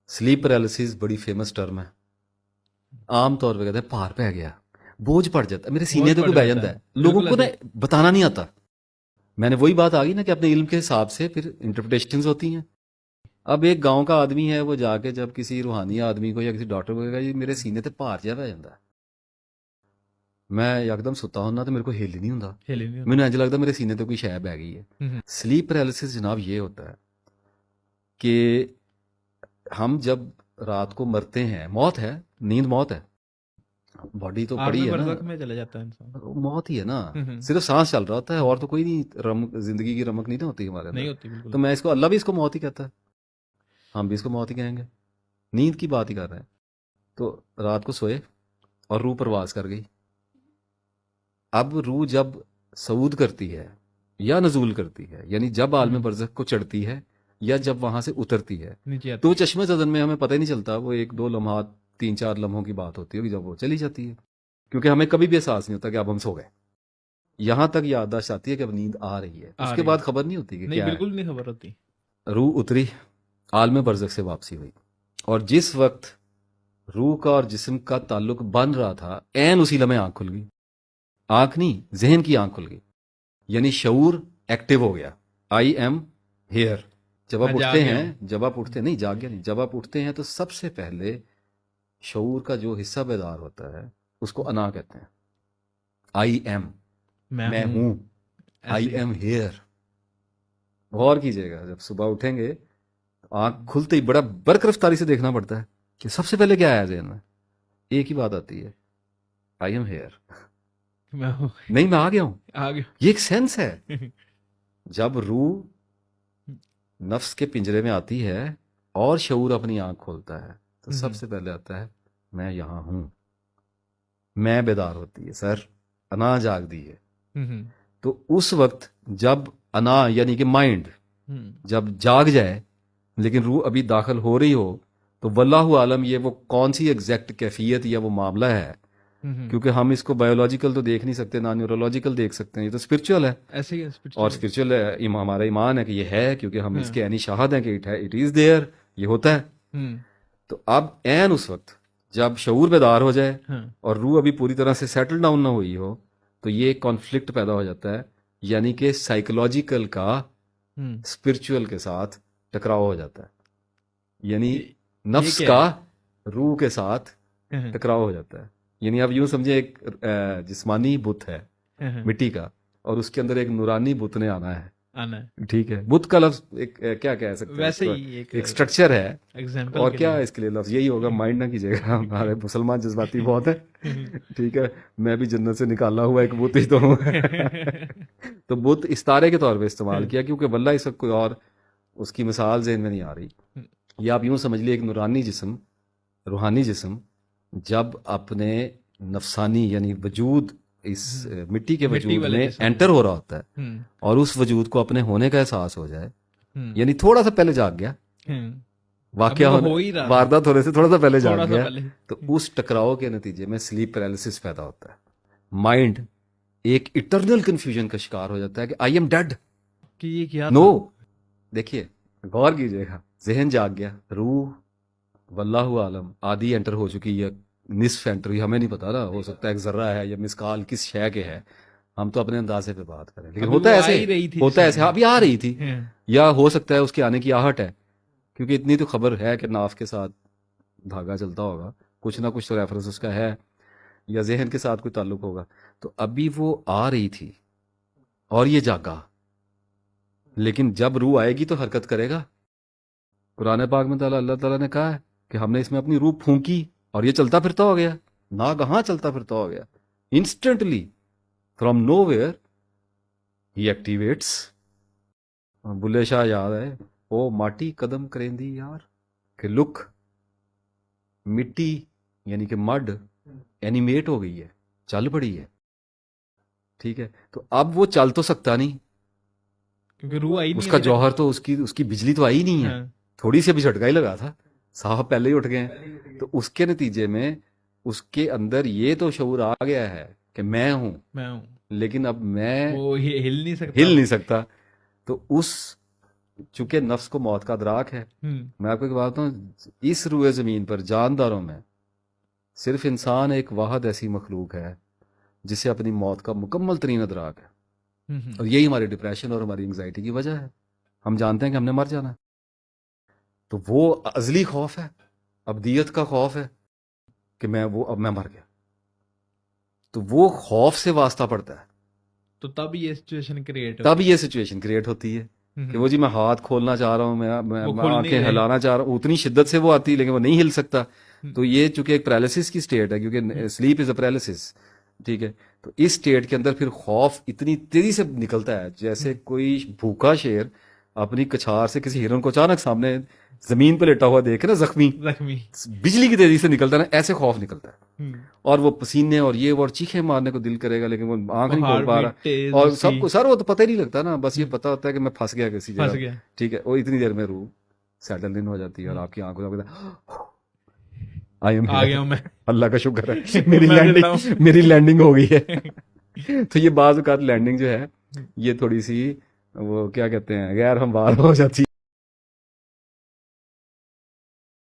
Slip paralysis بڑی famous term ہے. عام طور پہ کہتے ہیں بھار پہ گیا, بوجھ پڑ جاتا ہے, میرے سینے تے کوئی بہ جاتا ہے. لوگوں کو نا بتانا نہیں آتا. میں نے وہی بات آ گئی نا کہ اپنے علم کے حساب سے پھر انٹرپریٹیشنز ہوتی ہیں. اب ایک گاؤں کا آدمی ہے, وہ جا کے جب کسی روحانی آدمی کو یا کسی ڈاکٹر کو کہے گا جی میرے سینے تے بھار جا پہ جاتا ہے, میں یکدم ستا ہوں تو میرے کو ہل نہیں ہوندا, مینوں انج لگدا میرے سینے تے کوئی شے بہ گئی ہے. سلیپ پیرالسس جناب یہ ہوتا ہے کہ ہم جب رات کو مرتے ہیں, موت ہے, نیند موت ہے, باڈی تو پڑی ہے نا, میں چلا جاتا ہے انسان, موت ہی ہے نا, صرف سانس چل رہا ہوتا ہے اور تو کوئی نہیں, زندگی کی رمق نہیں ہوتی ہمارے اندر. تو میں اس کو, اللہ بھی اس کو موت ہی کہتا ہے, ہم بھی اس کو موت ہی کہیں گے, نیند کی بات ہی کر رہے ہیں. تو رات کو سوئے اور روح پرواز کر گئی. اب روح جب صعود کرتی ہے یا نزول کرتی ہے, یعنی جب عالم برزخ کو چڑھتی ہے یا جب وہاں سے اترتی ہے, تو چشمہ زدن میں ہمیں پتہ ہی نہیں چلتا, وہ 1-2 لمحات 3-4 لمحوں کی بات ہوتی ہے جب وہ چلی جاتی ہے, کیونکہ ہمیں کبھی بھی احساس نہیں ہوتا کہ اب ہم سو گئے. یہاں تک یادداشت آتی ہے کہ اب نیند آ رہی ہے, اس کے بعد خبر نہیں ہوتی کہ کیا ہے. بالکل نہیں خبر ہوتی. روح اتری, عالم برزخ سے واپسی ہوئی, اور جس وقت روح کا اور جسم کا تعلق بن رہا تھا عین اسی لمحے آنکھ کھل گئی. آنکھ نہیں, ذہن کی آنکھ کھل گئی, یعنی شعور ایکٹیو ہو گیا. I am here. جب آپ اٹھتے ہیں, نہیں جاگ گیا نہیں, جب آپ اٹھتے ہیں تو سب سے پہلے شعور کا جو حصہ بیدار ہوتا ہے اس کو انا کہتے ہیں. آئی ایم, میں ہوں, آئی ایم ہیئر. غور کیجیے گا, جب صبح اٹھیں گے آنکھ کھلتے ہی بڑا برق رفتاری سے دیکھنا پڑتا ہے کہ سب سے پہلے کیا آیا ذہن میں, ایک ہی بات آتی ہے, آئی ایم ہیئر. نہیں, میں آ گیا ہوں. یہ ایک سینس ہے. جب روح نفس کے پنجرے میں آتی ہے اور شعور اپنی آنکھ کھولتا ہے تو سب سے پہلے آتا ہے میں یہاں ہوں. میں بیدار ہوتی ہے, سر انا جاگ دی ہے. تو اس وقت جب انا یعنی کہ مائنڈ جب جاگ جائے لیکن روح ابھی داخل ہو رہی ہو, تو واللہ عالم یہ وہ کون سی ایگزیکٹ کیفیت یا وہ معاملہ ہے, کیونکہ ہم اس کو بایولوجیکل تو دیکھ نہیں سکتے, نہ نیورولوجیکل دیکھ سکتے ہیں, یہ تو اسپرچل ہے. اور اسپرچل ہمارا ایمان ہے کہ یہ ہے, کیونکہ ہم اس کے عینی شاہد ہیں کہ اٹ از دیئر, یہ ہوتا ہے. تو اب عین اس وقت جب شعور بیدار ہو جائے اور روح ابھی پوری طرح سے سیٹل ڈاؤن نہ ہوئی ہو, تو یہ کانفلکٹ پیدا ہو جاتا ہے, یعنی کہ سائیکولوجیکل کا اسپرچل کے ساتھ ٹکراؤ ہو جاتا ہے, یعنی نفس کا روح کے ساتھ ٹکراؤ ہو جاتا ہے. یعنی آپ یوں سمجھے ایک جسمانی بت ہے مٹی کا, اور اس کے اندر ایک نورانی بت نے آنا ہے. ٹھیک ہے, بت کا لفظ ایک کیا کہہ سکتے ہیں, ایک سٹرکچر ہے, اور کیا اس کے لیے لفظ یہی ہوگا, مائنڈ نہ کیجیے گا, ہمارے مسلمان جذباتی بہت ہے. ٹھیک ہے, میں بھی جنت سے نکالا ہوا ایک بت ہی تو ہوں. تو بت استارے کے طور پہ استعمال کیا, کیونکہ واللہ اس وقت کوئی اور اس کی مثال ذہن میں نہیں آ رہی. یا آپ یوں سمجھ لیے ایک نورانی جسم, روحانی جسم جب اپنے نفسانی یعنی وجود اس مٹی کے وجود میں انٹر ہو رہا ہوتا ہے اور اس وجود کو اپنے ہونے کا احساس ہو جائے, یعنی تھوڑا سا پہلے جاگ گیا, واقعہ واردات ہونے سے تھوڑا سا پہلے جاگ گیا, تو اس ٹکراؤ کے نتیجے میں سلیپ پیرالسس پیدا ہوتا ہے. مائنڈ ایک اٹرنل کنفیوژن کا شکار ہو جاتا ہے کہ آئی ایم ڈیڈ. نو, دیکھیے غور کیجیے گا, ذہن جاگ گیا, روح واللہ عالم آدھی انٹر ہو چکی ہے, نصف انٹر, ہمیں نہیں پتا نا, ہو سکتا ہے ایک ذرہ ہے یا مسکال کس شے کے ہے, ہم تو اپنے اندازے پہ بات کریں, لیکن ہوتا ایسے ابھی آ رہی تھی, یا ہو سکتا ہے اس کے آنے کی آہٹ ہے, کیونکہ اتنی تو خبر ہے کہ ناف کے ساتھ دھاگا چلتا ہوگا, کچھ نہ کچھ تو ریفرنس اس کا ہے, یا ذہن کے ساتھ کوئی تعلق ہوگا. تو ابھی وہ آ رہی تھی اور یہ جاگا, لیکن جب روح آئے گی تو حرکت کرے گا. قرآن پاک میں اللہ تعالیٰ نے کہا ہے کہ ہم نے اس میں اپنی روح پھونکی اور یہ چلتا پھرتا ہو گیا, ناگہاں چلتا پھرتا ہو گیا, انسٹنٹلی فرام نو ویئر ہی ایکٹیویٹس. بلے شاہ یاد ہے, او ماٹی قدم کریندی یار, کہ لک مٹی یعنی کہ مڈ اینیمیٹ ہو گئی ہے, چل پڑی ہے. ٹھیک ہے, تو اب وہ چل تو سکتا نہیں, کیونکہ روح آئی, اس کا جوہر تو اس کی بجلی تو آئی نہیں ہے, تھوڑی سی ابھی جھٹکا ہی لگا تھا, صاحب پہلے ہی اٹھ گئے ہیں. تو اس کے نتیجے میں اس کے اندر یہ تو شعور آ گیا ہے کہ میں ہوں, لیکن اب میں ہل نہیں سکتا. تو اس چونکہ نفس کو موت کا ادراک ہے. ہوں میں آپ کو ایک بات بتاؤں، اس روئے زمین پر جانداروں میں صرف انسان ایک واحد ایسی مخلوق ہے جسے اپنی موت کا مکمل ترین ادراک ہے. اور یہی ہماری ڈپریشن اور ہماری انگزائٹی کی وجہ ہے. ہم جانتے ہیں کہ ہم نے مر جانا ہے، تو وہ ازلی خوف ہے، ابدیت کا خوف ہے کہ اب میں مر گیا. تو وہ خوف سے واسطہ پڑتا ہے، تو تب یہ سچویشن کریٹ تب یہ سچویشن کریٹ ہوتی ہے کہ وہ جی میں ہاتھ کھولنا چاہ رہا ہوں، میں آنکھیں ہلانا چاہ رہا ہوں، اتنی شدت سے وہ آتی ہے لیکن وہ نہیں ہل سکتا. تو یہ چونکہ ایک پیرالسس کی سٹیٹ ہے، کیونکہ سلیپ از اے پیرالسس، ٹھیک ہے. تو اس سٹیٹ کے اندر پھر خوف اتنی تیزی سے نکلتا ہے جیسے کوئی بھوکا شیر اپنی کچھار سے کسی ہرن کو اچانک سامنے زمین پہ لیٹا ہوا دیکھے نا، زخمی بجلی کی تیزی سے نکلتا ہے نا، ایسے خوف نکلتا ہے. اور وہ پسینے اور یہ وہ اور چیخیں مارنے کو دل کرے گا لیکن وہ آنکھ نہیں کھول پا رہا، اور سب کو سر وہ تو پتہ ہی نہیں لگتا نا، بس یہ پتہ ہوتا ہے کہ میں پھنس گیا کسی جگہ، ٹھیک ہے. وہ اتنی دیر میں روح سیٹل ان ہو جاتی ہے اور آپ کی آنکھوں سے آ گیا میں، اللہ کا شکر ہے میری لینڈنگ ہو گئی ہے. تو یہ بعض اوقات لینڈنگ جو ہے یہ تھوڑی سی وہ کیا کہتے ہیں غیر ہموار ہو جاتی ہے.